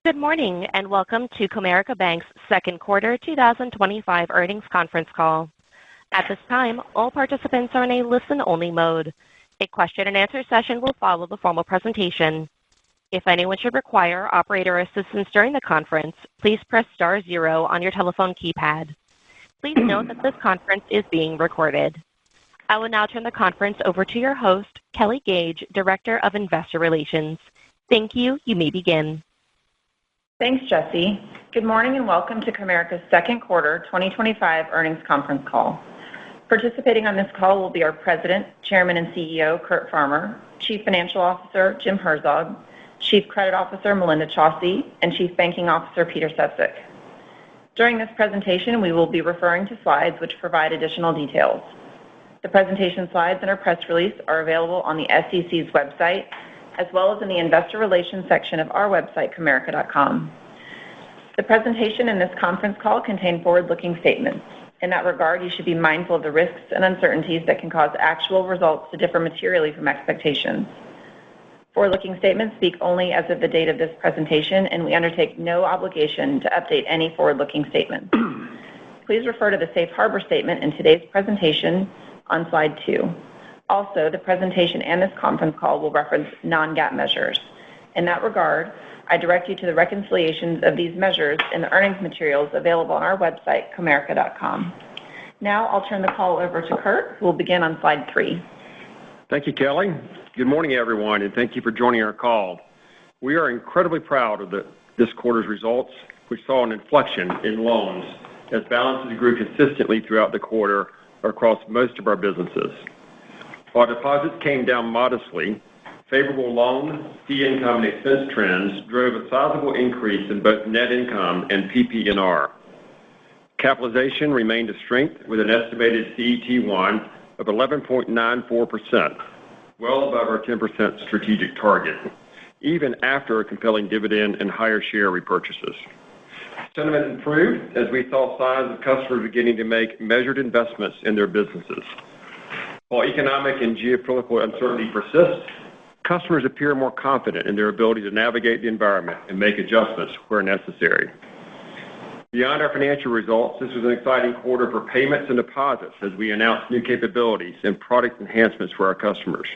Good morning and welcome to Comerica Bank's second quarter 2025 earnings conference call. At this time, all participants are in a listen-only mode. A question-and-answer session will follow the formal presentation. If anyone should require operator assistance during the conference, please press star zero on your telephone keypad. Please note that this conference is being recorded. I will now turn the conference over to your host, Kelly Gage, Director of Investor Relations. Thank you. You may begin. Thanks, Jesse. Good morning and welcome to Comerica's second quarter 2025 earnings conference call. Participating on this call will be our President, Chairman and CEO, Curt Farmer, Chief Financial Officer, Jim Herzog, Chief Credit Officer, Melinda Chauncey, and Chief Banking Officer, Peter Sefzik. During this presentation, we will be referring to slides which provide additional details. The presentation slides and our press release are available on the SEC's website, as well as in the Investor Relations section of our website, Comerica.com. The presentation and this conference call contain forward-looking statements. In that regard, you should be mindful of the risks and uncertainties that can cause actual results to differ materially from expectations. Forward-looking statements speak only as of the date of this presentation, and we undertake no obligation to update any forward-looking statement. Please refer to the Safe Harbor statement in today's presentation on slide 2. Also, the presentation and this conference call will reference non-GAAP measures. In that regard, I direct you to the reconciliations of these measures in the earnings materials available on our website, Comerica.com. Now I'll turn the call over to Curt, who will begin on slide 3. Thank you, Kelly. Good morning, everyone, and thank you for joining our call. We are incredibly proud of this quarter's results, which saw an inflection in loans as balances grew consistently throughout the quarter across most of our businesses. While deposits came down modestly, favorable loan, fee income, and expense trends drove a sizable increase in both net income and PPNR. Capitalization remained a strength with an estimated CET1 of 11.94%, well above our 10% strategic target, even after a compelling dividend and higher share repurchases. Sentiment improved as we saw signs of customers beginning to make measured investments in their businesses. While economic and geopolitical uncertainty persists, customers appear more confident in their ability to navigate the environment and make adjustments where necessary. Beyond our financial results, this was an exciting quarter for payments and deposits as we announced new capabilities and product enhancements for our customers.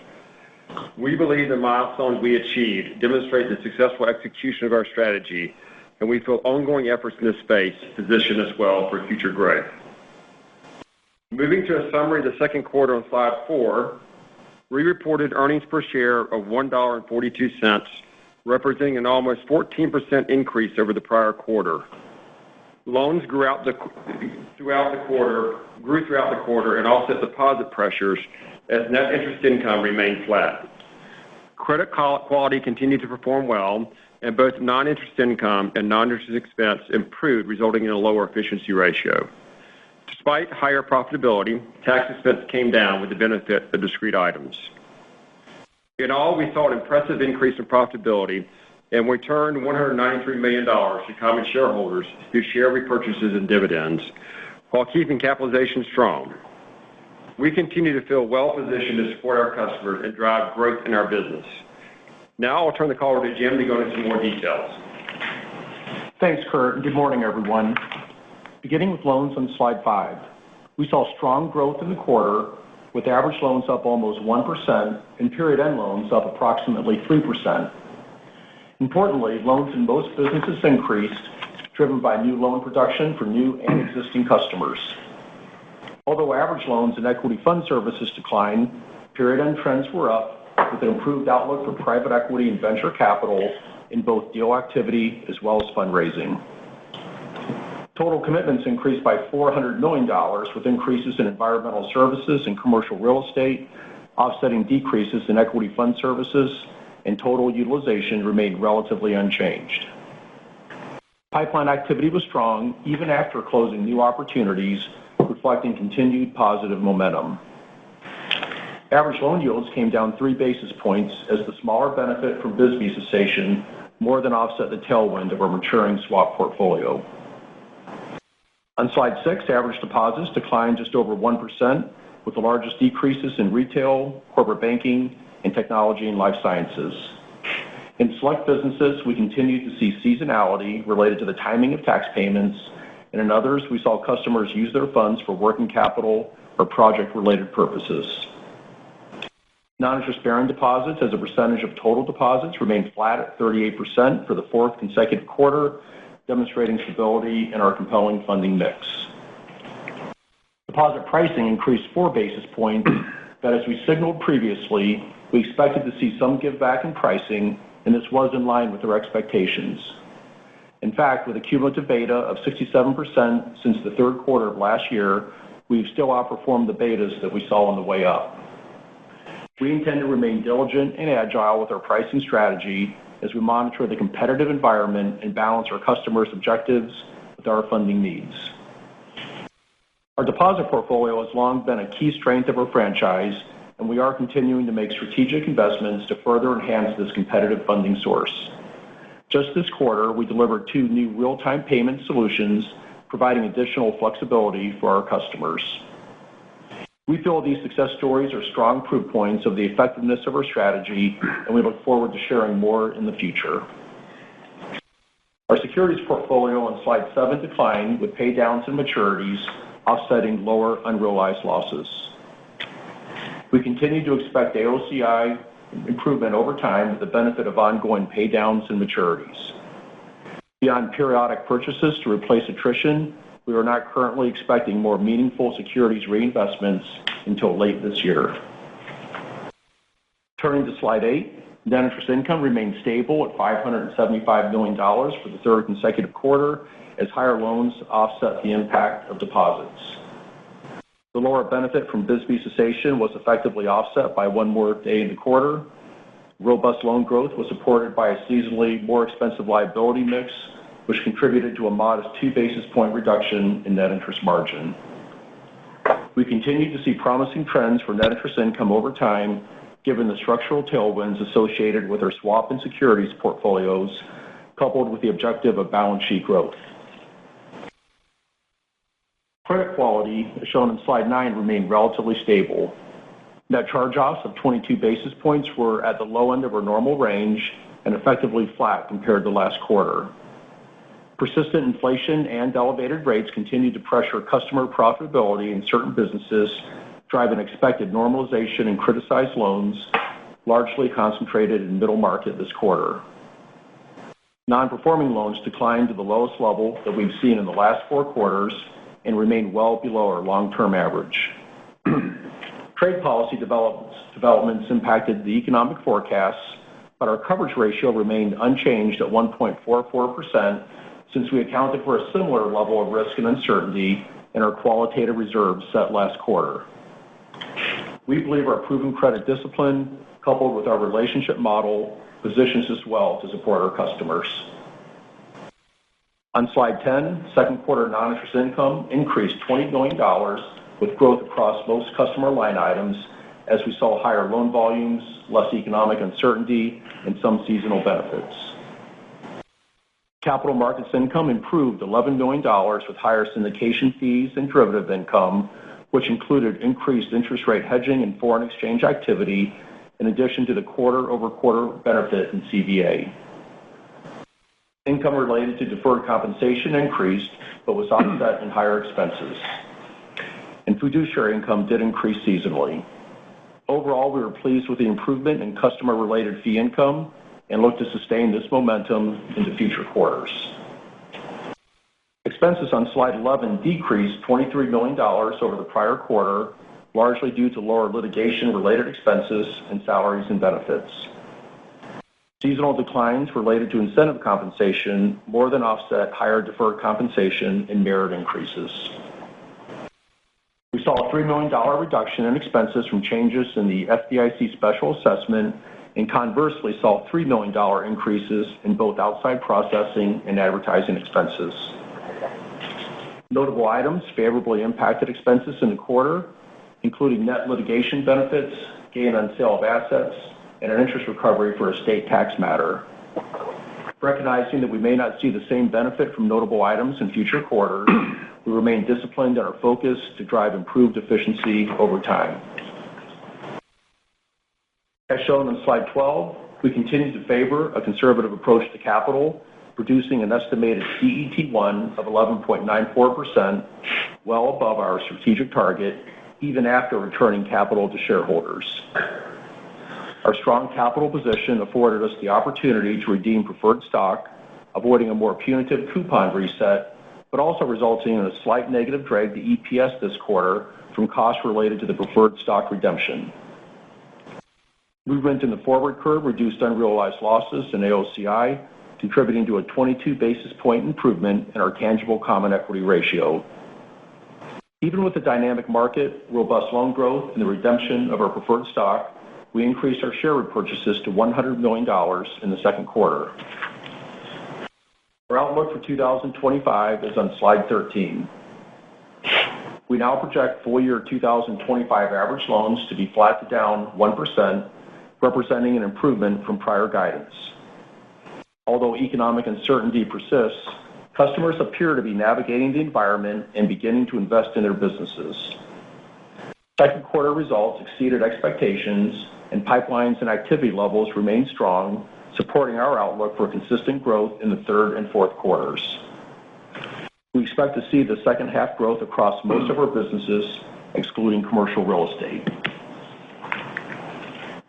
We believe the milestones we achieved demonstrate the successful execution of our strategy, and we feel ongoing efforts in this space position us well for future growth. Moving to a summary of the second quarter on slide 4, we reported earnings per share of $1.42, representing an almost 14% increase over the prior quarter. Loans grew throughout the quarter and offset deposit pressures as net interest income remained flat. Credit quality continued to perform well, and both non-interest income and non-interest expense improved, resulting in a lower efficiency ratio. Despite higher profitability, tax expense came down with the benefit of discrete items. In all, we saw an impressive increase in profitability, and we returned $193 million to common shareholders through share repurchases and dividends, while keeping capitalization strong. We continue to feel well positioned to support our customers and drive growth in our business. Now I'll turn the call over to Jim to go into some more details. Thanks, Curt, and good morning, everyone. Beginning with loans on slide 5, we saw strong growth in the quarter, with average loans up almost 1% and period-end loans up approximately 3%. Importantly, loans in most businesses increased, driven by new loan production for new and existing customers. Although average loans and equity fund services declined, period-end trends were up, with an improved outlook for private equity and venture capital in both deal activity as well as fundraising. Total commitments increased by $400 million, with increases in environmental services and commercial real estate, offsetting decreases in equity fund services, and total utilization remained relatively unchanged. Pipeline activity was strong even after closing new opportunities, reflecting continued positive momentum. Average loan yields came down 3 basis points as the smaller benefit from BSBY cessation more than offset the tailwind of our maturing swap portfolio. On slide 6, average deposits declined just over 1%, with the largest decreases in retail, corporate banking, and technology and life sciences. In select businesses, we continue to see seasonality related to the timing of tax payments, and in others, we saw customers use their funds for working capital or project-related purposes. Non-interest-bearing deposits as a percentage of total deposits remained flat at 38% for the fourth consecutive quarter, demonstrating stability in our compelling funding mix. Deposit pricing increased 4 basis points, but as we signaled previously, we expected to see some give back in pricing, and this was in line with our expectations. In fact, with a cumulative beta of 67% since the third quarter of last year, we've still outperformed the betas that we saw on the way up. We intend to remain diligent and agile with our pricing strategy as we monitor the competitive environment and balance our customers' objectives with our funding needs. Our deposit portfolio has long been a key strength of our franchise, and we are continuing to make strategic investments to further enhance this competitive funding source. Just this quarter, we delivered 2 new real-time payment solutions, providing additional flexibility for our customers. We feel these success stories are strong proof points of the effectiveness of our strategy, and we look forward to sharing more in the future. Our securities portfolio on slide 7 declined with paydowns and maturities, offsetting lower unrealized losses. We continue to expect AOCI improvement over time with the benefit of ongoing paydowns and maturities. Beyond periodic purchases to replace attrition, we are not currently expecting more meaningful securities reinvestments until late this year. Turning to slide 8, net interest income remained stable at $575 million for the third consecutive quarter as higher loans offset the impact of deposits. The lower benefit from BSBY cessation was effectively offset by 1 more day in the quarter. Robust loan growth was supported by a seasonally more expensive liability mix, which contributed to a modest 2 basis point reduction in net interest margin. We continue to see promising trends for net interest income over time, given the structural tailwinds associated with our swap and securities portfolios, coupled with the objective of balance sheet growth. Credit quality, as shown in slide 9, remained relatively stable. Net charge-offs of 22 basis points were at the low end of our normal range and effectively flat compared to last quarter. Persistent inflation and elevated rates continue to pressure customer profitability in certain businesses, driving expected normalization in criticized loans, largely concentrated in middle market this quarter. Non-performing loans declined to the lowest level that we've seen in the last 4 quarters and remain well below our long-term average. Trade policy developments impacted the economic forecasts, but our coverage ratio remained unchanged at 1.44%, since we accounted for a similar level of risk and uncertainty in our qualitative reserves set last quarter. We believe our proven credit discipline, coupled with our relationship model, positions us well to support our customers. On slide 10, second quarter non-interest income increased $20 million with growth across most customer line items as we saw higher loan volumes, less economic uncertainty, and some seasonal benefits. Capital markets income improved $11 million with higher syndication fees and derivative income, which included increased interest rate hedging and foreign exchange activity, in addition to the quarter-over-quarter benefit in CVA. Income related to deferred compensation increased, but was offset in higher expenses. And fiduciary income did increase seasonally. Overall, we were pleased with the improvement in customer-related fee income and look to sustain this momentum into future quarters. Expenses on slide 11 decreased $23 million over the prior quarter, largely due to lower litigation-related expenses and salaries and benefits. Seasonal declines related to incentive compensation more than offset higher deferred compensation and merit increases. We saw a $3 million reduction in expenses from changes in the FDIC special assessment, and conversely saw $3 million increases in both outside processing and advertising expenses. Notable items favorably impacted expenses in the quarter, including net litigation benefits, gain on sale of assets, and an interest recovery for a state tax matter. Recognizing that we may not see the same benefit from notable items in future quarters, we remain disciplined in our focus to drive improved efficiency over time. As shown on slide 12, We continue to favor a conservative approach to capital, producing an estimated CET1 of 11.94%, well above our strategic target, even after returning capital to shareholders. Our strong capital position afforded us the opportunity to redeem preferred stock, avoiding a more punitive coupon reset, but also resulting in a slight negative drag to EPS this quarter from costs related to the preferred stock redemption. Movement in the forward curve reduced unrealized losses in AOCI, contributing to a 22 basis point improvement in our tangible common equity ratio. Even with the dynamic market, robust loan growth, and the redemption of our preferred stock, we increased our share repurchases to $100 million in the second quarter. Our outlook for 2025 is on slide 13. We now project full year 2025 average loans to be flat to down 1%, representing an improvement from prior guidance. Although economic uncertainty persists, customers appear to be navigating the environment and beginning to invest in their businesses. Second quarter results exceeded expectations, and pipelines and activity levels remain strong, supporting our outlook for consistent growth in the third and fourth quarters. We expect to see the second half growth across most of our businesses, excluding commercial real estate.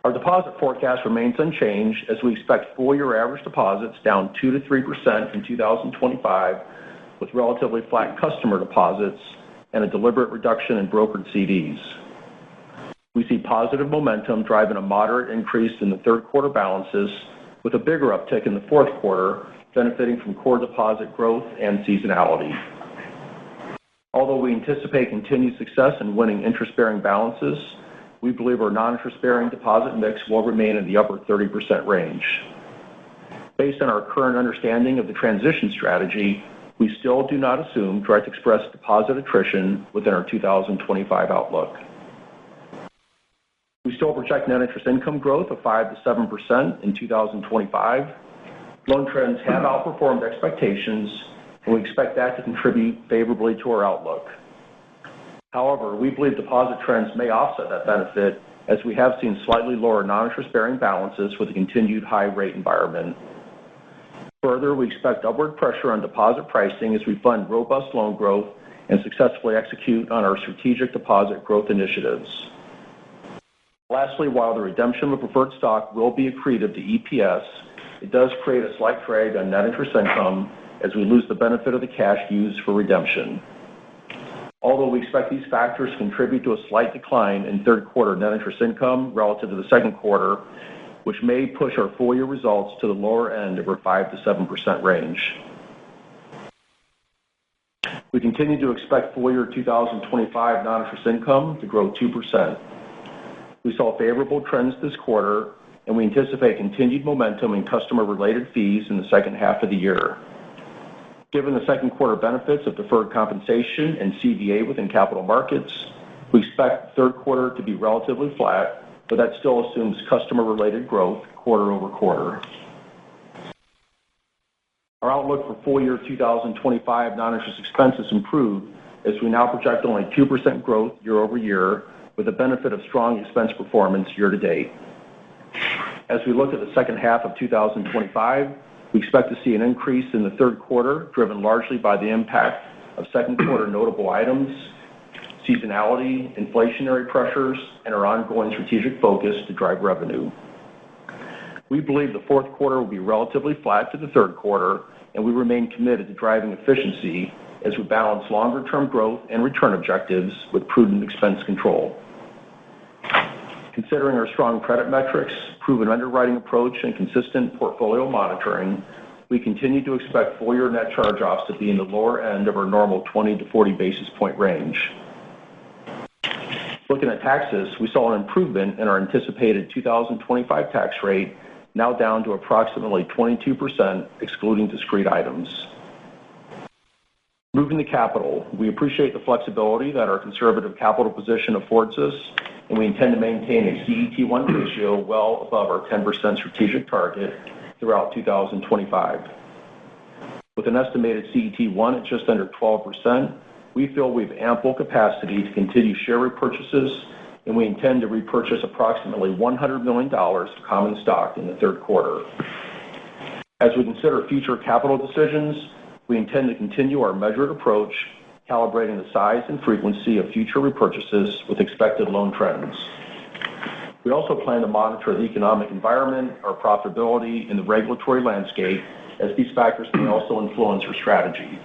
Our deposit forecast remains unchanged as we expect full year average deposits down 2 to 3% in 2025, with relatively flat customer deposits and a deliberate reduction in brokered CDs. We see positive momentum driving a moderate increase in the third quarter balances, with a bigger uptick in the fourth quarter, benefiting from core deposit growth and seasonality. Although we anticipate continued success in winning interest-bearing balances, we believe our non-interest-bearing deposit mix will remain in the upper 30% range. Based on our current understanding of the transition strategy, we still do not assume direct express deposit attrition within our 2025 outlook. We still project net interest income growth of 5 to 7% in 2025. Loan trends have outperformed expectations, and we expect that to contribute favorably to our outlook. However, we believe deposit trends may offset that benefit, as we have seen slightly lower non-interest-bearing balances with a continued high rate environment. Further, we expect upward pressure on deposit pricing as we fund robust loan growth and successfully execute on our strategic deposit growth initiatives. Lastly, while the redemption of preferred stock will be accretive to EPS, it does create a slight drag on net interest income as we lose the benefit of the cash used for redemption. Although we expect these factors to contribute to a slight decline in third quarter net interest income relative to the second quarter, which may push our full year results to the lower end of our 5 to 7% range. We continue to expect full year 2025 non-interest income to grow 2%. We saw favorable trends this quarter, and we anticipate continued momentum in customer-related fees in the second half of the year. Given the second quarter benefits of deferred compensation and CVA within capital markets, we expect the third quarter to be relatively flat, but that still assumes customer-related growth quarter over quarter. Our outlook for full year 2025 non-interest expenses improved as we now project only 2% growth year over year, with the benefit of strong expense performance year to date. As we look at the second half of 2025, we expect to see an increase in the third quarter, driven largely by the impact of second quarter notable items, seasonality, inflationary pressures, and our ongoing strategic focus to drive revenue. We believe the fourth quarter will be relatively flat to the third quarter, and we remain committed to driving efficiency as we balance longer-term growth and return objectives with prudent expense control. Considering our strong credit metrics, proven underwriting approach, and consistent portfolio monitoring, we continue to expect full year net charge-offs to be in the lower end of our normal 20 to 40 basis point range. Looking at taxes, we saw an improvement in our anticipated 2025 tax rate, now down to approximately 22%, excluding discrete items. Moving to capital, we appreciate the flexibility that our conservative capital position affords us, and we intend to maintain a CET1 ratio well above our 10% strategic target throughout 2025. With an estimated CET1 at just under 12%, we feel we have ample capacity to continue share repurchases and we intend to repurchase approximately $100 million of common stock in the third quarter. As we consider future capital decisions, we intend to continue our measured approach, calibrating the size and frequency of future repurchases with expected loan trends. We also plan to monitor the economic environment, our profitability, and the regulatory landscape, as these factors may also influence our strategy.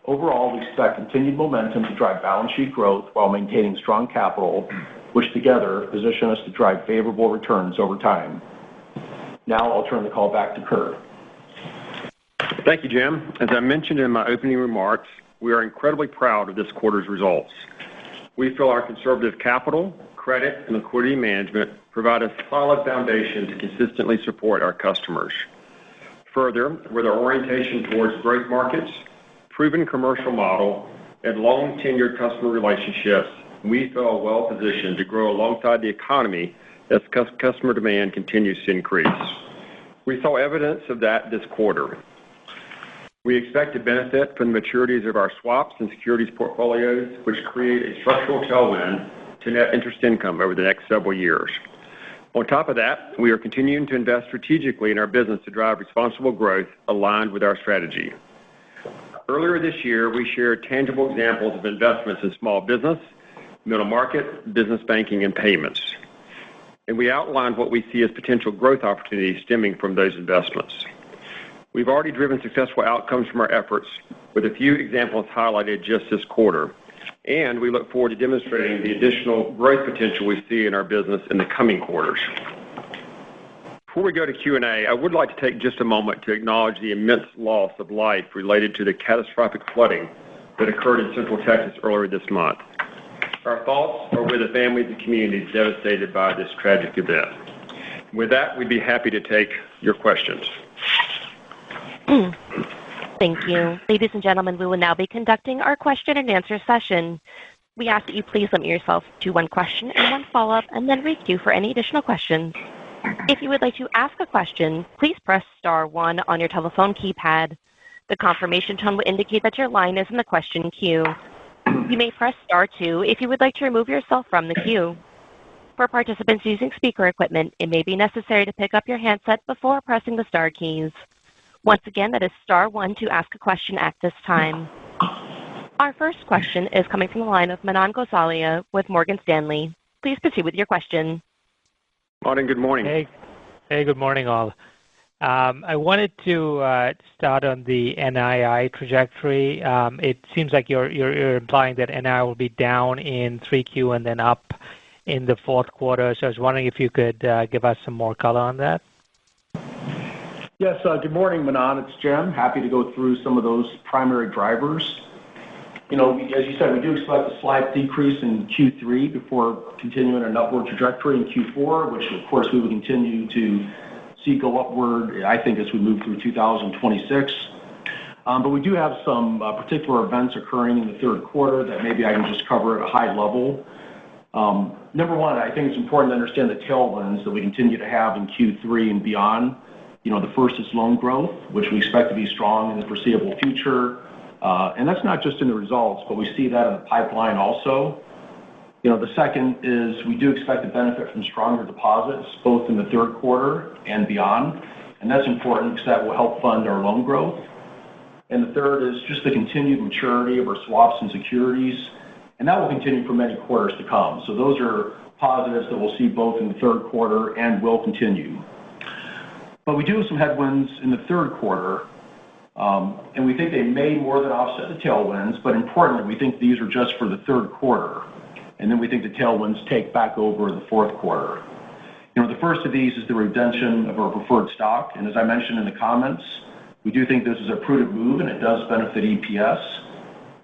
Overall, we expect continued momentum to drive balance sheet growth while maintaining strong capital, which together position us to drive favorable returns over time. Now I'll turn the call back to Curt. Thank you, Jim. As I mentioned in my opening remarks, we are incredibly proud of this quarter's results. We feel our conservative capital, credit, and liquidity management provide a solid foundation to consistently support our customers. Further, with our orientation towards growth markets, proven commercial model, and long-tenured customer relationships, we feel well positioned to grow alongside the economy as customer demand continues to increase. We saw evidence of that this quarter. We expect to benefit from the maturities of our swaps and securities portfolios, which create a structural tailwind to net interest income over the next several years. On top of that, we are continuing to invest strategically in our business to drive responsible growth aligned with our strategy. Earlier this year, we shared tangible examples of investments in small business, middle market, business banking, and payments. And we outlined what we see as potential growth opportunities stemming from those investments. We've already driven successful outcomes from our efforts, with a few examples highlighted just this quarter. And we look forward to demonstrating the additional growth potential we see in our business in the coming quarters. Before we go to Q&A, I would like to take just a moment to acknowledge the immense loss of life related to the catastrophic flooding that occurred in Central Texas earlier this month. Our thoughts are with the families and communities devastated by this tragic event. With that, we'd be happy to take your questions. Thank you. Ladies and gentlemen, we will now be conducting our question and answer session. We ask that you please limit yourself to one question and one follow-up, and then re-queue for any additional questions. If you would like to ask a question, please press star 1 on your telephone keypad. The confirmation tone will indicate that your line is in the question queue. You may press star 2 if you would like to remove yourself from the queue. For participants using speaker equipment, it may be necessary to pick up your handset before pressing the star keys. Once again, that is star 1 to ask a question at this time. Our first question is coming from the line of Manan Gosalia with Morgan Stanley. Please proceed with your question. Morning, good morning. Hey, good morning, all. I wanted to start on the NII trajectory. It seems like you're implying that NII will be down in 3Q and then up in the fourth quarter. So I was wondering if you could give us some more color on that. Yes, good morning, Manan. It's Jim. Happy to go through some of those primary drivers. You know, as you said, we do expect a slight decrease in Q3 before continuing an upward trajectory in Q4, which of course we will continue to see go upward, I think, as we move through 2026. But we do have some particular events occurring in the third quarter that maybe I can just cover at a high level. Number one, I think it's important to understand the tailwinds that we continue to have in Q3 and beyond. You know, the first is loan growth, which we expect to be strong in the foreseeable future. And that's not just in the results, but we see that in the pipeline also. You know, the second is we do expect to benefit from stronger deposits, both in the third quarter and beyond. And that's important because that will help fund our loan growth. And the third is just the continued maturity of our swaps and securities. And that will continue for many quarters to come. So those are positives that we'll see both in the third quarter and will continue. But we do have some headwinds in the third quarter. And we think they may more than offset the tailwinds, but importantly, we think these are just for the third quarter. And then we think the tailwinds take back over the fourth quarter. You know, the first of these is the redemption of our preferred stock. And as I mentioned in the comments, we do think this is a prudent move and it does benefit EPS,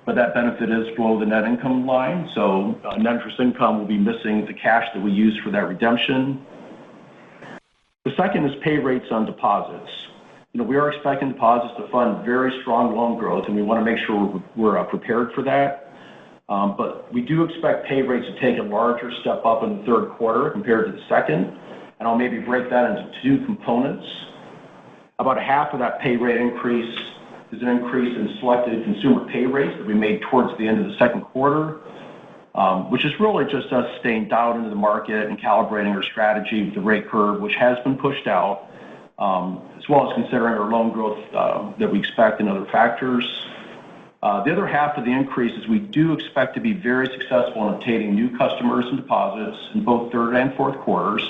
but that benefit is below the net income line. So net interest income will be missing the cash that we use for that redemption. The second is pay rates on deposits. You know, we are expecting deposits to fund very strong loan growth, and we want to make sure we're prepared for that. But we do expect pay rates to take a larger step up in the third quarter compared to the second, and I'll maybe break that into two components. About half of that pay rate increase is an increase in selected consumer pay rates that we made towards the end of the second quarter. which is really just us staying dialed into the market and calibrating our strategy with the rate curve, which has been pushed out, as well as considering our loan growth that we expect and other factors. The other half of the increase is we do expect to be very successful in obtaining new customers and deposits in both third and fourth quarters.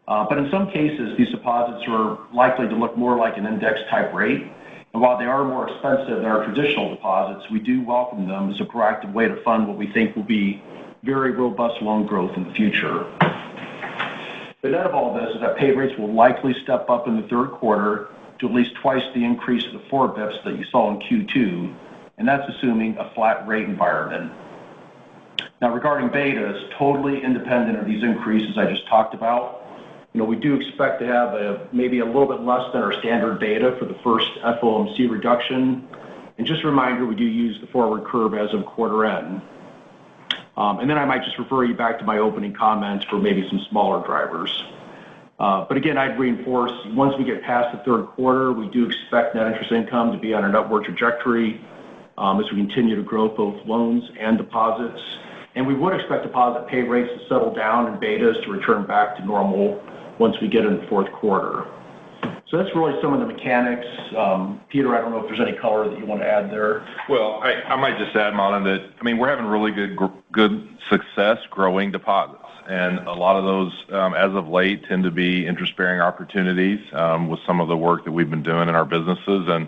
But in some cases, these deposits are likely to look more like an index type rate. And while they are more expensive than our traditional deposits, we do welcome them as a proactive way to fund what we think will be very robust loan growth in the future. The net of all this is that pay rates will likely step up in the third quarter to at least twice the increase of the 4 bips that you saw in Q2, and that's assuming a flat rate environment. Now, regarding betas, totally independent of these increases I just talked about, we do expect to have maybe a little bit less than our standard beta for the first FOMC reduction. And just a reminder, we do use the forward curve as of quarter end. And then I might just refer you back to my opening comments for maybe some smaller drivers. But again, I'd reinforce, once we get past the third quarter, we do expect net interest income to be on an upward trajectory as we continue to grow both loans and deposits. And we would expect deposit pay rates to settle down and betas to return back to normal once we get in the fourth quarter. So that's really some of the mechanics. Peter, I don't know if there's any color that you want to add there. Well, I might just add, Monin, that, we're having really good success growing deposits. And a lot of those, as of late, tend to be interest-bearing opportunities with some of the work that we've been doing in our businesses. And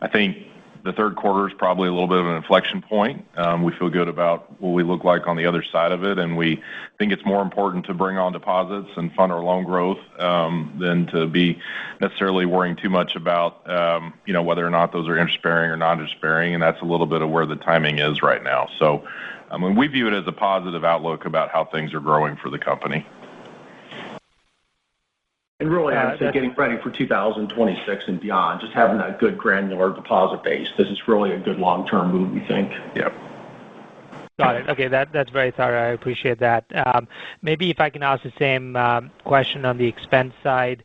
I think the third quarter is probably a little bit of an inflection point. We feel good about what we look like on the other side of it, and we think it's more important to bring on deposits and fund our loan growth than to be necessarily worrying too much about, whether or not those are interest-bearing or non-interest-bearing, and that's a little bit of where the timing is right now. So we view it as a positive outlook about how things are growing for the company. And really, I would say getting ready for 2026 and beyond, just having that good granular deposit base. This is really a good long-term move, we think. Yep. Got it. Okay, that's very thorough. I appreciate that. Maybe if I can ask the same question on the expense side.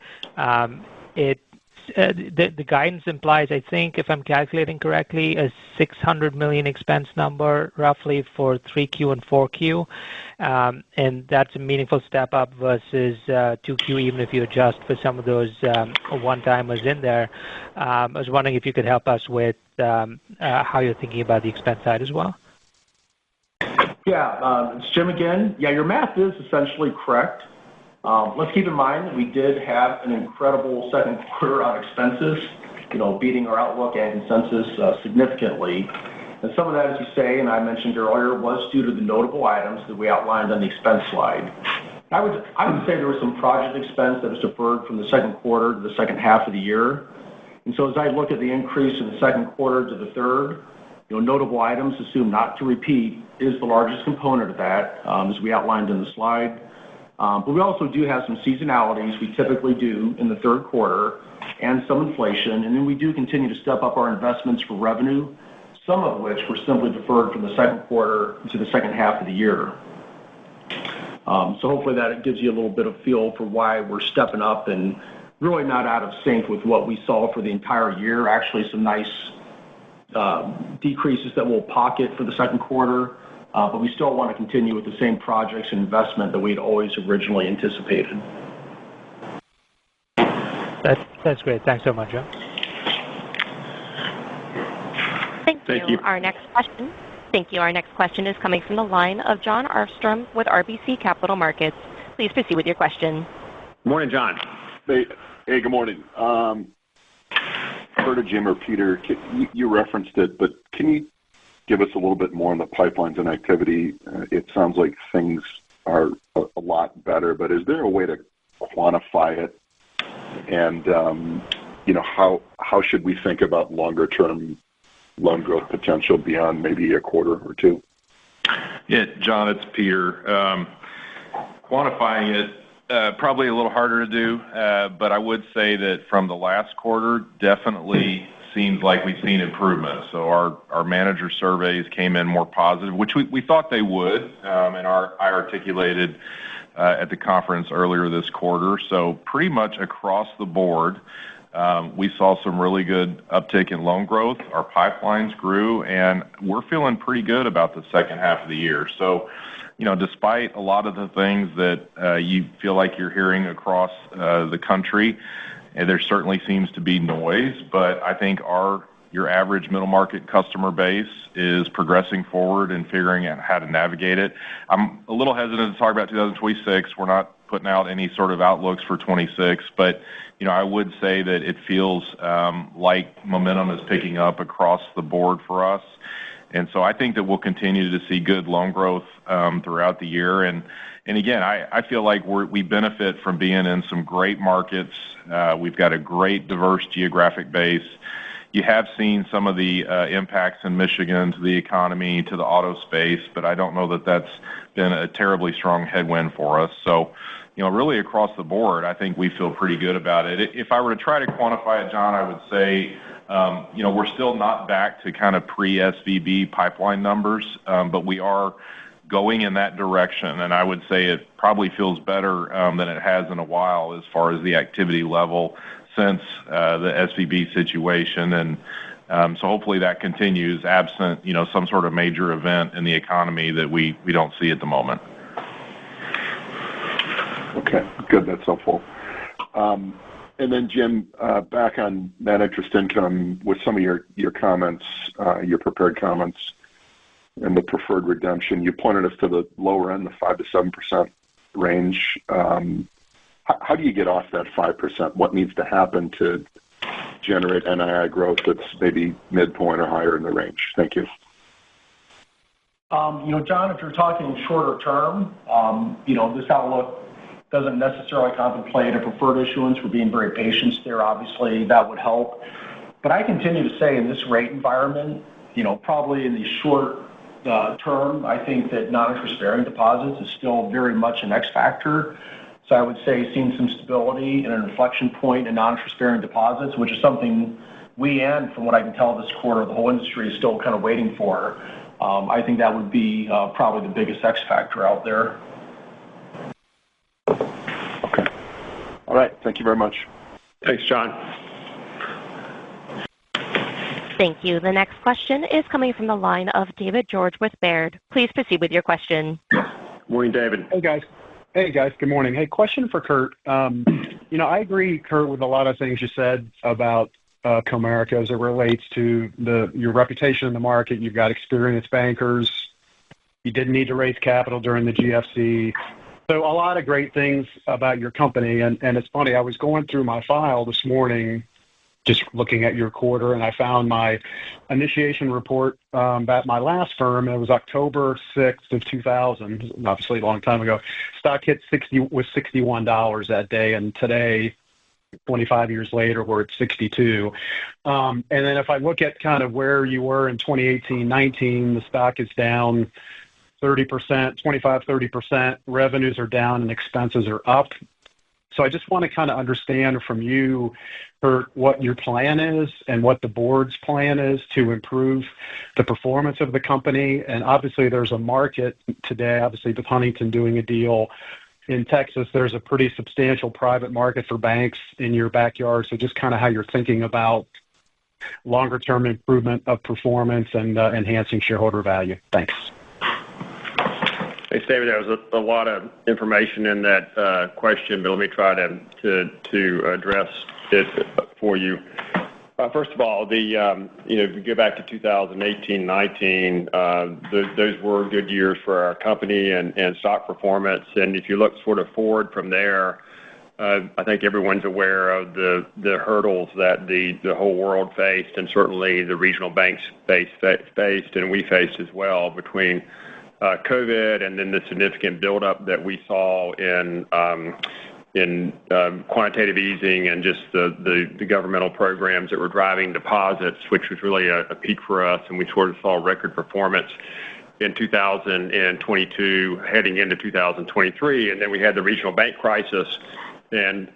The guidance implies, I think, if I'm calculating correctly, a $600 million expense number roughly for 3Q and 4Q. And that's a meaningful step up versus 2Q, even if you adjust for some of those one-timers in there. I was wondering if you could help us with how you're thinking about the expense side as well. Yeah, it's Jim again. Yeah, your math is essentially correct. Let's keep in mind that we did have an incredible second quarter on expenses, beating our outlook and consensus significantly. And some of that, as you say, and I mentioned earlier, was due to the notable items that we outlined on the expense slide. I would say there was some project expense that was deferred from the second quarter to the second half of the year. And so as I look at the increase in the second quarter to the third, notable items assumed not to repeat is the largest component of that, as we outlined in the slide. But we also do have some seasonalities we typically do in the third quarter and some inflation. And then we do continue to step up our investments for revenue, some of which were simply deferred from the second quarter to the second half of the year. So hopefully that gives you a little bit of feel for why we're stepping up and really not out of sync with what we saw for the entire year. Actually, some nice decreases that we'll pocket for the second quarter. But we still want to continue with the same projects and investment that we'd always originally anticipated. That's great. Thanks so much, Joe. Thank you. Our next question is coming from the line of Jon Arfstrom with RBC Capital Markets. Please proceed with your question. Good morning, John. Hey, good morning. Heard of Jim or Peter, you referenced it, but can you give us a little bit more on the pipelines and activity? It sounds like things are a lot better, but is there a way to quantify it? And, how should we think about longer-term loan growth potential beyond maybe a quarter or two? Yeah, John, it's Peter. Quantifying it, probably a little harder to do, but I would say that from the last quarter, definitely seems like we've seen improvement. So our manager surveys came in more positive, which we thought they would, and I articulated at the conference earlier this quarter. So pretty much across the board, We saw some really good uptick in loan growth. Our pipelines grew, and we're feeling pretty good about the second half of the year. So, despite a lot of the things that you feel like you're hearing across the country, and there certainly seems to be noise, but I think your average middle market customer base is progressing forward and figuring out how to navigate it. I'm a little hesitant to talk about 2026. We're not putting out any sort of outlooks for 26, but I would say that it feels like momentum is picking up across the board for us. And so I think that we'll continue to see good loan growth throughout the year. And again, I feel like we benefit from being in some great markets. We've got a great diverse geographic base. You have seen some of the impacts in Michigan to the economy, to the auto space, but I don't know that that's been a terribly strong headwind for us. So, really across the board, I think we feel pretty good about it. If I were to try to quantify it, John, I would say, we're still not back to kind of pre-SVB pipeline numbers, but we are going in that direction. And I would say it probably feels better than it has in a while as far as the activity level since the SVB situation. And so hopefully that continues absent, some sort of major event in the economy that we don't see at the moment. Okay, good. That's helpful. And then, Jim, back on net interest income with some of your comments, your prepared comments, and the preferred redemption, you pointed us to the lower end, the 5 to 7% range. How do you get off that 5%? What needs to happen to generate NII growth that's maybe midpoint or higher in the range? Thank you. John, if you're talking shorter term, this outlook doesn't necessarily contemplate a preferred issuance. We're being very patient there. Obviously, that would help. But I continue to say in this rate environment, probably in the short term, I think that non-interest-bearing deposits is still very much an X factor. So I would say seeing some stability and an inflection point in non-interest-bearing deposits, which is something we, and from what I can tell this quarter, the whole industry is still kind of waiting for. I think that would be probably the biggest X factor out there. Okay. All right. Thank you very much. Thanks, John. Thank you. The next question is coming from the line of David George with Baird. Please proceed with your question. Morning, David. Hey, guys. Good morning. Hey, question for Curt. I agree, Curt, with a lot of things you said about Comerica as it relates to your reputation in the market. You've got experienced bankers. You didn't need to raise capital during the GFC. So a lot of great things about your company. And it's funny, I was going through my file this morning, just looking at your quarter, and I found my initiation report at my last firm. It was October 6th of 2000, obviously a long time ago. Stock hit was $61 that day, and today, 25 years later, we're at 62. And then if I look at kind of where you were in 2018-19, the stock is down 30%, 25-30%. Revenues are down and expenses are up. So I just want to kind of understand from you, Curt, what your plan is and what the board's plan is to improve the performance of the company. And obviously there's a market today, obviously with Huntington doing a deal in Texas, there's a pretty substantial private market for banks in your backyard. So just kind of how you're thinking about longer term improvement of performance and enhancing shareholder value. Thanks. Thanks, David. There was a lot of information in that question, but let me try to address it for you. First of all, if we go back to 2018-19, those were good years for our company and stock performance. And if you look sort of forward from there, I think everyone's aware of the hurdles that the whole world faced, and certainly the regional banks faced, and we faced as well, between COVID and then the significant buildup that we saw in quantitative easing and just the governmental programs that were driving deposits, which was really a peak for us, and we sort of saw record performance in 2022 heading into 2023. And then we had the regional bank crisis, and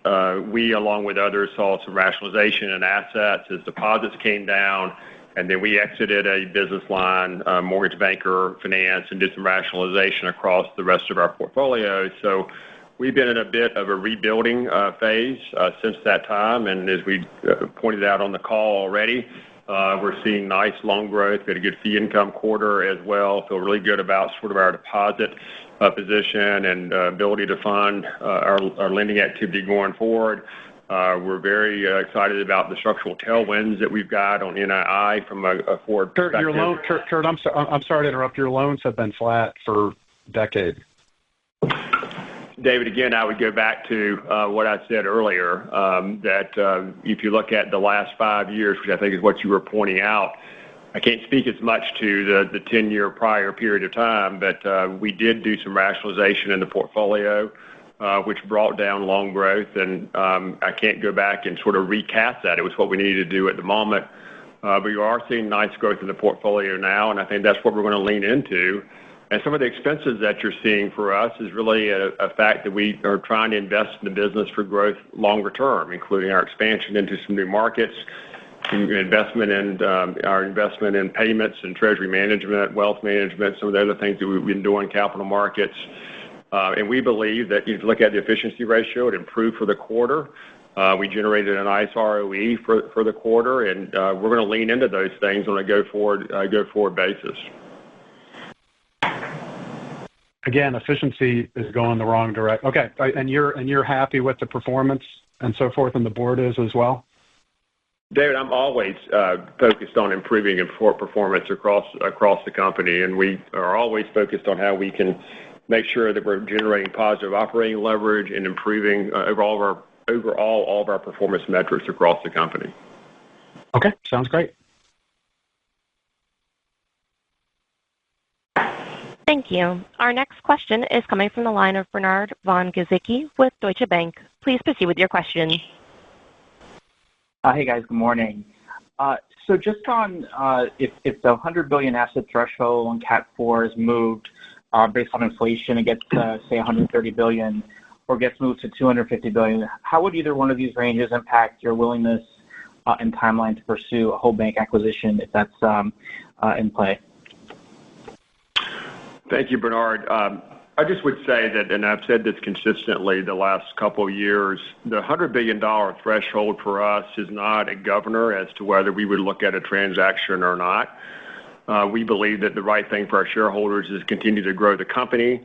we, along with others, saw some rationalization in assets as deposits came down. And then we exited a business line, mortgage banker finance, and did some rationalization across the rest of our portfolio. So we've been in a bit of a rebuilding phase since that time, and as we pointed out on the call already, we're seeing nice loan growth. We had a good fee income quarter as well. Feel really good about sort of our deposit position and ability to fund our lending activity going forward. We're very excited about the structural tailwinds that we've got on NII from a forward perspective. Kurt, I'm sorry to interrupt. Your loans have been flat for decades. David, again, I would go back to what I said earlier, that if you look at the last 5 years, which I think is what you were pointing out, I can't speak as much to the 10-year prior period of time, but we did do some rationalization in the portfolio, which brought down loan growth, and I can't go back and sort of recast that. It was what we needed to do at the moment. But you are seeing nice growth in the portfolio now, and I think that's what we're going to lean into. And some of the expenses that you're seeing for us is really a fact that we are trying to invest in the business for growth longer term, including our expansion into some new markets, investment in our investment in payments and treasury management, wealth management, some of the other things that we've been doing, capital markets. And we believe that if you look at the efficiency ratio, it improved for the quarter. We generated a nice ROE for the quarter, and we're going to lean into those things on a go forward basis. Again, efficiency is going the wrong direction. Okay, and you're happy with the performance and so forth, and the board is as well? David, I'm always focused on improving performance across the company, and we are always focused on how we can make sure that we're generating positive operating leverage and improving overall all of our performance metrics across the company. Okay, sounds great. Thank you. Our next question is coming from the line of Bernard von Gizycki with Deutsche Bank. Please proceed with your question. Hey guys, good morning. So just on if the $100 billion asset threshold on Cat 4 is moved based on inflation and gets to say $130 billion, or gets moved to $250 billion, how would either one of these ranges impact your willingness and timeline to pursue a whole bank acquisition if that's in play? Thank you, Bernard. I just would say that, and I've said this consistently the last couple of years, the $100 billion threshold for us is not a governor as to whether we would look at a transaction or not. We believe that the right thing for our shareholders is continue to grow the company.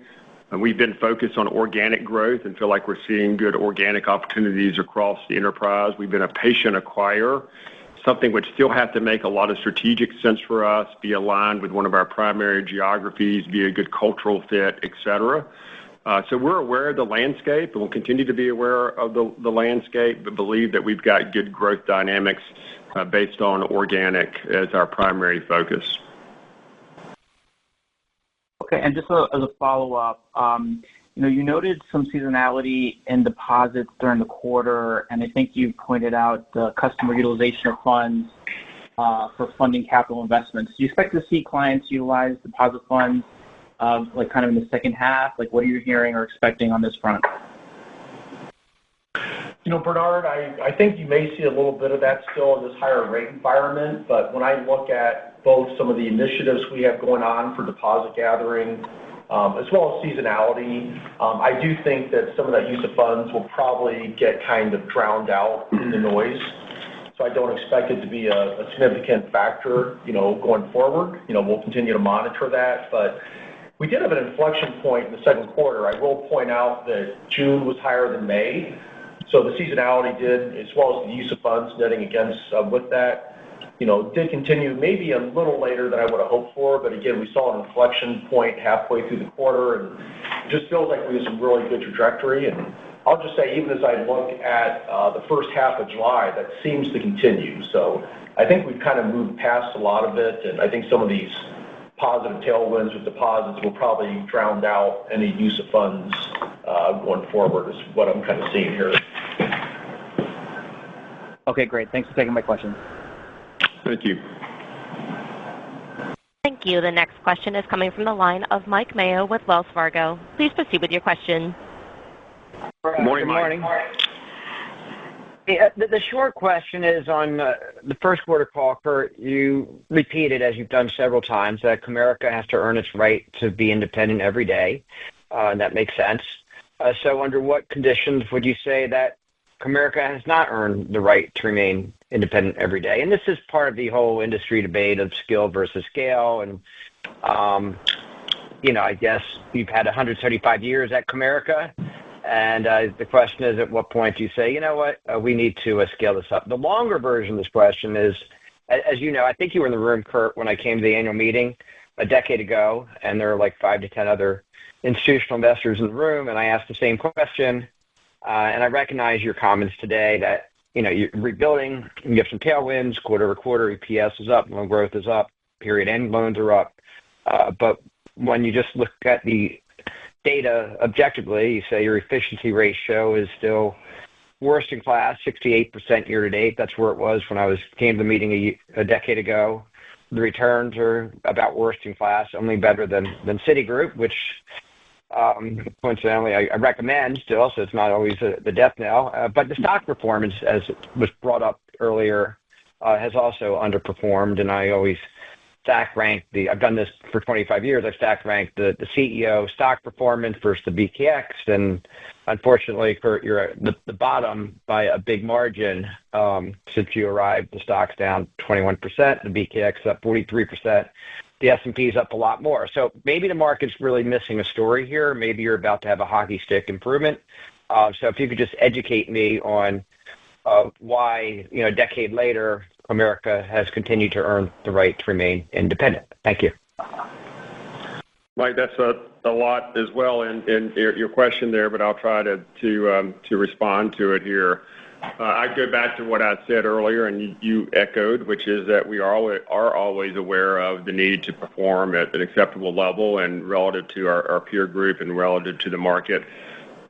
And we've been focused on organic growth and feel like we're seeing good organic opportunities across the enterprise. We've been a patient acquirer, something which still have to make a lot of strategic sense for us, be aligned with one of our primary geographies, be a good cultural fit, et cetera. So we're aware of the landscape, and we'll continue to be aware of the landscape, but believe that we've got good growth dynamics based on organic as our primary focus. Okay, and just as a follow-up, you noted some seasonality in deposits during the quarter, and I think you pointed out the customer utilization of funds for funding capital investments. Do you expect to see clients utilize deposit funds like kind of in the second half? Like, what are you hearing or expecting on this front? Bernard, I think you may see a little bit of that still in this higher rate environment, but when I look at both some of the initiatives we have going on for deposit gathering, as well as seasonality, I do think that some of that use of funds will probably get kind of drowned out in the noise. So I don't expect it to be a significant factor, going forward. We'll continue to monitor that, but we did have an inflection point in the second quarter. I will point out that June was higher than May. So the seasonality did, as well as the use of funds netting against with that, did continue maybe a little later than I would have hoped for. But again, we saw an inflection point halfway through the quarter, and it just feels like we have some really good trajectory. And I'll just say, even as I look at the first half of July, that seems to continue. So I think we've kind of moved past a lot of it, and I think some of these positive tailwinds with deposits will probably drown out any use of funds going forward, is what I'm kind of seeing here. Okay, great. Thanks for taking my question. Thank you. Thank you. The next question is coming from the line of Mike Mayo with Wells Fargo. Please proceed with your question. Good morning, Mike. Good morning. The short question is on the first quarter call, Kurt, you repeated, as you've done several times, that Comerica has to earn its right to be independent every day, and that makes sense. So under what conditions would you say that Comerica has not earned the right to remain independent every day? And this is part of the whole industry debate of skill versus scale. And, I guess you've had 175 years at Comerica. And the question is, at what point do you say, you know what, we need to scale this up? The longer version of this question is, as you know, I think you were in the room, Kurt, when I came to the annual meeting a decade ago, and there were like 5 to 10 other institutional investors in the room, and I asked the same question. And I recognize your comments today that, you're rebuilding, you have some tailwinds, quarter over quarter, EPS is up, loan growth is up, period end loans are up. But when you just look at the data objectively, you say your efficiency ratio is still worst in class, 68% year to date. That's where it was when I came to the meeting a decade ago. The returns are about worst in class, only better than Citigroup, which coincidentally I recommend still, so it's not always the death knell. But the stock performance, as it was brought up earlier, has also underperformed, and I always stack rank I've done this for 25 years, I've stack ranked the CEO stock performance versus the BKX, and unfortunately, Kurt, you're at the bottom by a big margin. Since you arrived, the stock's down 21%, the BKX up 43%, the S&P is up a lot more. So maybe the market's really missing a story here. Maybe you're about to have a hockey stick improvement. So if you could just educate me on why, a decade later, Comerica has continued to earn the right to remain independent. Thank you. Mike, that's a lot as well in your question there, but I'll try to respond to it here. I go back to what I said earlier, and you echoed, which is that we are always aware of the need to perform at an acceptable level and relative to our peer group and relative to the market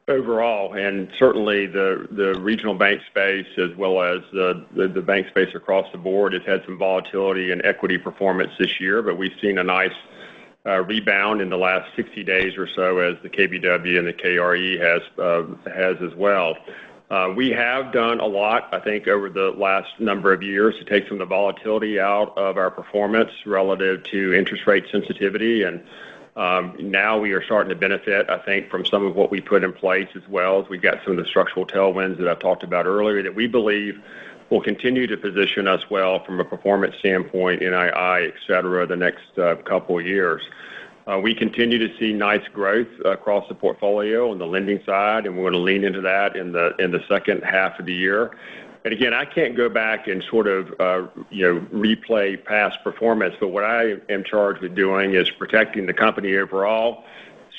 overall. And certainly the regional bank space, as well as the bank space across the board, has had some volatility in equity performance this year, but we've seen a nice rebound in the last 60 days or so, as the KBW and the KRE has as well. We have done a lot, I think, over the last number of years to take some of the volatility out of our performance relative to interest rate sensitivity. And now we are starting to benefit, I think, from some of what we put in place, as well as we've got some of the structural tailwinds that I've talked about earlier that we believe will continue to position us well from a performance standpoint, NII, et cetera, the next couple of years. We continue to see nice growth across the portfolio on the lending side, and we're going to lean into that in the second half of the year. And again, I can't go back and sort of replay past performance, but what I am charged with doing is protecting the company overall,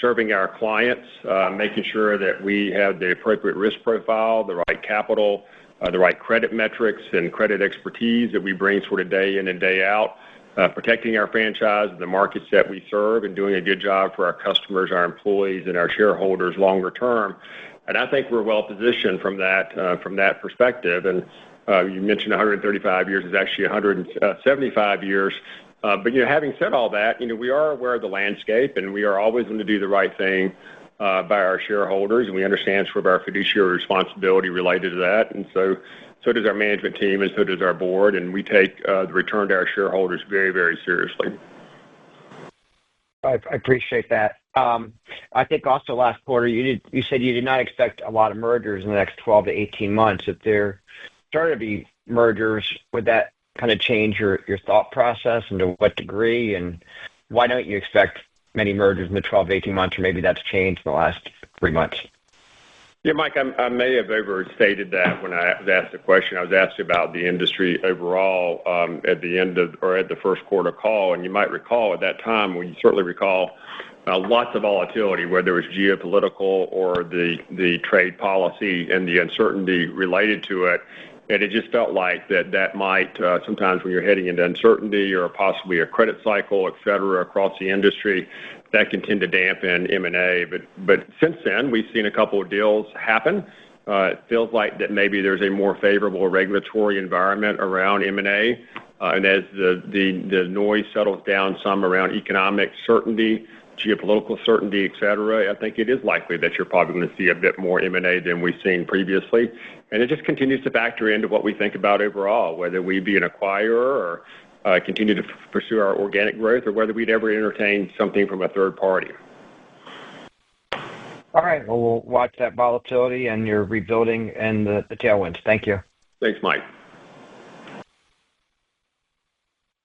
serving our clients, making sure that we have the appropriate risk profile, the right capital, the right credit metrics and credit expertise that we bring sort of day in and day out, protecting our franchise and the markets that we serve, and doing a good job for our customers, our employees, and our shareholders longer term. And I think we're well positioned from that perspective. And you mentioned 135 years is actually 175 years. But having said all that, we are aware of the landscape, and we are always going to do the right thing by our shareholders, and we understand sort of our fiduciary responsibility related to that. And so does our management team, and so does our board, and we take the return to our shareholders very, very seriously. I appreciate that. I think also last quarter you said you did not expect a lot of mergers in the next 12 to 18 months. If there started to be mergers, would that kind of change your thought process, and to what degree? And why don't you expect many mergers in the 12 to 18 months, or maybe that's changed in the last 3 months? Yeah, Mike, I may have overstated that when I was asked the question. I was asked about the industry overall at the first quarter call, and you might recall at that time, well, you certainly recall lots of volatility, whether it was geopolitical or the trade policy and the uncertainty related to it. And it just felt like that might, sometimes when you're heading into uncertainty or possibly a credit cycle, et cetera, across the industry, that can tend to dampen M&A. But since then, we've seen a couple of deals happen. It feels like that maybe there's a more favorable regulatory environment around M&A. And as the noise settles down some around economic certainty, geopolitical certainty, et cetera, I think it is likely that you're probably going to see a bit more M&A than we've seen previously. And it just continues to factor into what we think about overall, whether we be an acquirer or continue to pursue our organic growth, or whether we'd ever entertain something from a third party. All right. Well, we'll watch that volatility and your rebuilding and the tailwinds. Thank you. Thanks, Mike.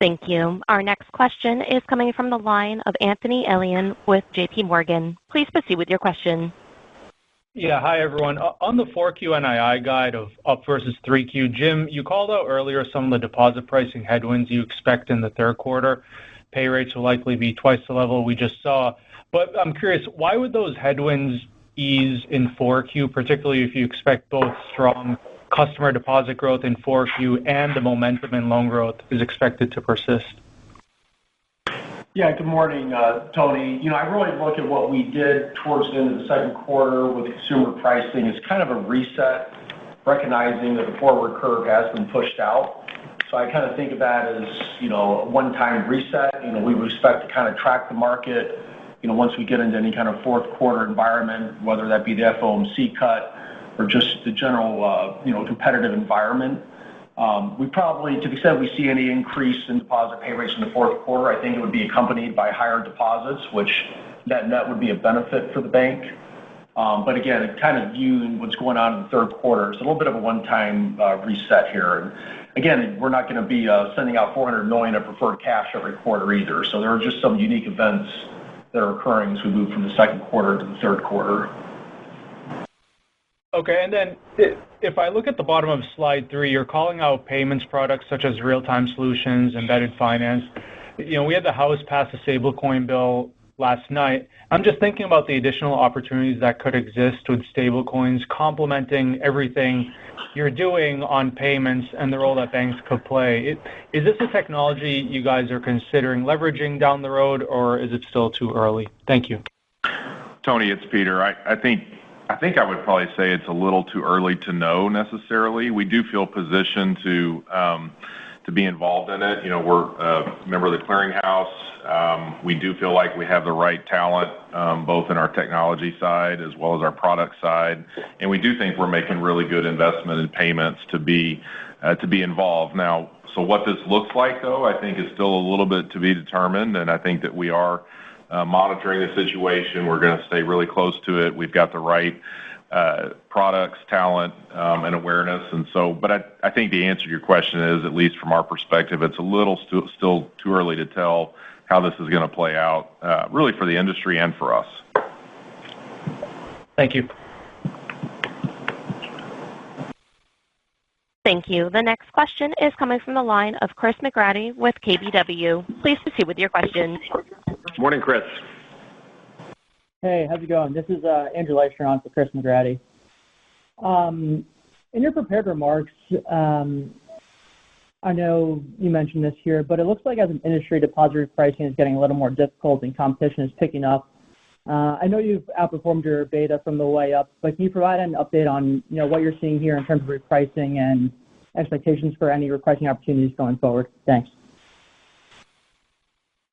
Thank you. Our next question is coming from the line of Anthony Elian with J.P. Morgan. Please proceed with your question. Yeah. Hi, everyone. On the 4Q NII guide of up versus 3Q, Jim, you called out earlier some of the deposit pricing headwinds you expect in the third quarter. Pay rates will likely be twice the level we just saw. But I'm curious, why would those headwinds ease in 4Q, particularly if you expect both strong customer deposit growth in 4Q and the momentum in loan growth is expected to persist? Yeah, good morning, Tony. I really look at what we did towards the end of the second quarter with consumer pricing as kind of a reset, recognizing that the forward curve has been pushed out. So I kind of think of that as, a one-time reset. We would expect to kind of track the market, once we get into any kind of fourth quarter environment, whether that be the FOMC cut or just the general, competitive environment. We probably, to the extent we see any increase in deposit pay rates in the fourth quarter, I think it would be accompanied by higher deposits, which net would be a benefit for the bank. But again, it kind of viewing what's going on in the third quarter. It's a little bit of a one-time reset here. And again, we're not going to be sending out $400 million of preferred cash every quarter either. So there are just some unique events that are occurring as we move from the second quarter to the third quarter. Okay, and then if I look at the bottom of slide 3, you're calling out payments products such as real-time solutions, embedded finance. We had the House pass a stablecoin bill last night. I'm just thinking about the additional opportunities that could exist with stablecoins complementing everything you're doing on payments and the role that banks could play. Is this a technology you guys are considering leveraging down the road, or is it still too early? Thank you. Tony, it's Peter. I think I would probably say it's a little too early to know necessarily. We do feel positioned to be involved in it. We're a member of the clearinghouse. We do feel like we have the right talent, both in our technology side as well as our product side, and we do think we're making really good investment in payments to be involved. Now, so what this looks like, though, I think is still a little bit to be determined, and I think that we are monitoring the situation. We're going to stay really close to it. We've got the right products, talent, and awareness. And so, but I think the answer to your question is, at least from our perspective, it's a little still too early to tell how this is going to play out, really for the industry and for us. Thank you. Thank you. The next question is coming from the line of Chris McGratty with KBW. Please proceed with your question. Morning, Chris. Hey, how's it going? This is Andrew Leishner on for Chris McGratty. In your prepared remarks, I know you mentioned this here, but it looks like as an industry, deposit pricing is getting a little more difficult and competition is picking up. I know you've outperformed your beta from the way up, but can you provide an update on what you're seeing here in terms of repricing and expectations for any repricing opportunities going forward? Thanks.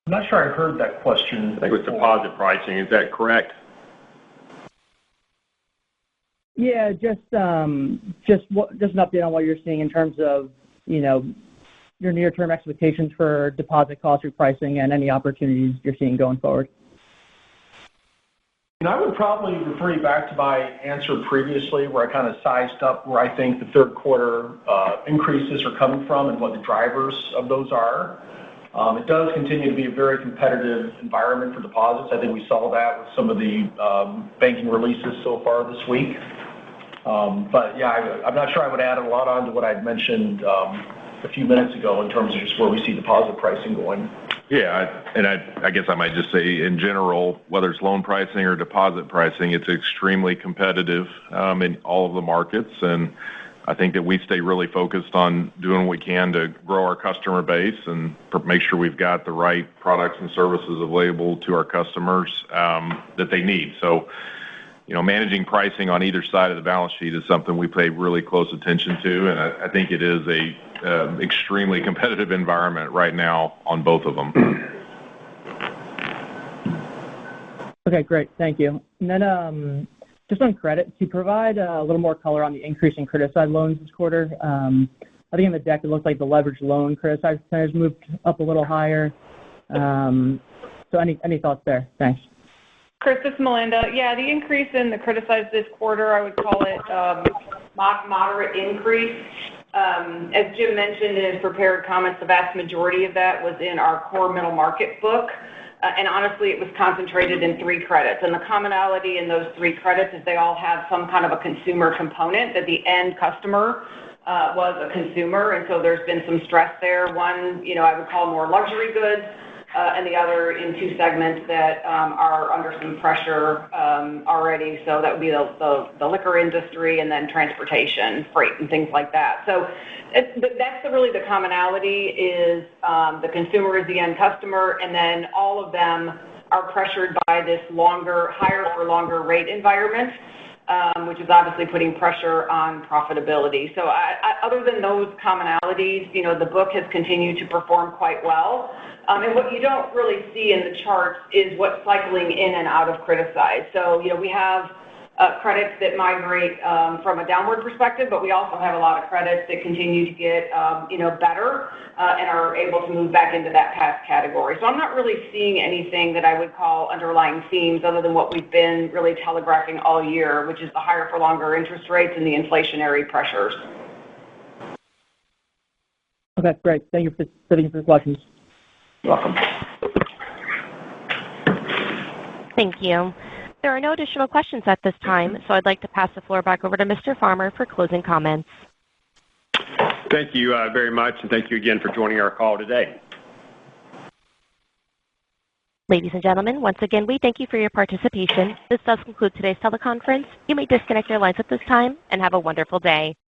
I'm not sure I heard that question. I think it was deposit pricing. Is that correct? Yeah, just an update on what you're seeing in terms of your near-term expectations for deposit cost repricing and any opportunities you're seeing going forward. I would probably refer you back to my answer previously, where I kind of sized up where I think the third quarter increases are coming from and what the drivers of those are. It does continue to be a very competitive environment for deposits. I think we saw that with some of the banking releases so far this week. But yeah, I'm not sure I would add a lot on to what I'd mentioned a few minutes ago in terms of just where we see deposit pricing going. Yeah, and I guess I might just say in general, whether it's loan pricing or deposit pricing, it's extremely competitive in all of the markets. And I think that we stay really focused on doing what we can to grow our customer base and make sure we've got the right products and services available to our customers that they need. So, managing pricing on either side of the balance sheet is something we pay really close attention to, and I think it is a extremely competitive environment right now on both of them. Okay, great. Thank you. And then just on credit, to provide a little more color on the increase in criticized loans this quarter. I think in the deck it looks like the leveraged loan criticized percentage moved up a little higher. So any thoughts there? Thanks. Chris, this is Melinda. Yeah, the increase in the criticized this quarter, I would call it moderate increase. As Jim mentioned in his prepared comments, the vast majority of that was in our core middle market book. And honestly, it was concentrated in 3 credits. And the commonality in those 3 credits is they all have some kind of a consumer component, that the end customer was a consumer. And so there's been some stress there. One, I would call more luxury goods, and the other in 2 segments that are under some pressure already. So that would be the liquor industry and then transportation, freight, and things like that. So that's really the commonality is the consumer is the end customer, and then all of them are pressured by this higher for longer rate environment, which is obviously putting pressure on profitability. So other than those commonalities, the book has continued to perform quite well. And what you don't really see in the charts is what's cycling in and out of criticized. So, we have credits that migrate from a downward perspective, but we also have a lot of credits that continue to get, better and are able to move back into that past category. So I'm not really seeing anything that I would call underlying themes other than what we've been really telegraphing all year, which is the higher for longer interest rates and the inflationary pressures. Okay, great. Thank you for sitting for the questions. You're welcome. Thank you. There are no additional questions at this time, so I'd like to pass the floor back over to Mr. Farmer for closing comments. Thank you very much, and thank you again for joining our call today. Ladies and gentlemen, once again, we thank you for your participation. This does conclude today's teleconference. You may disconnect your lines at this time, and have a wonderful day.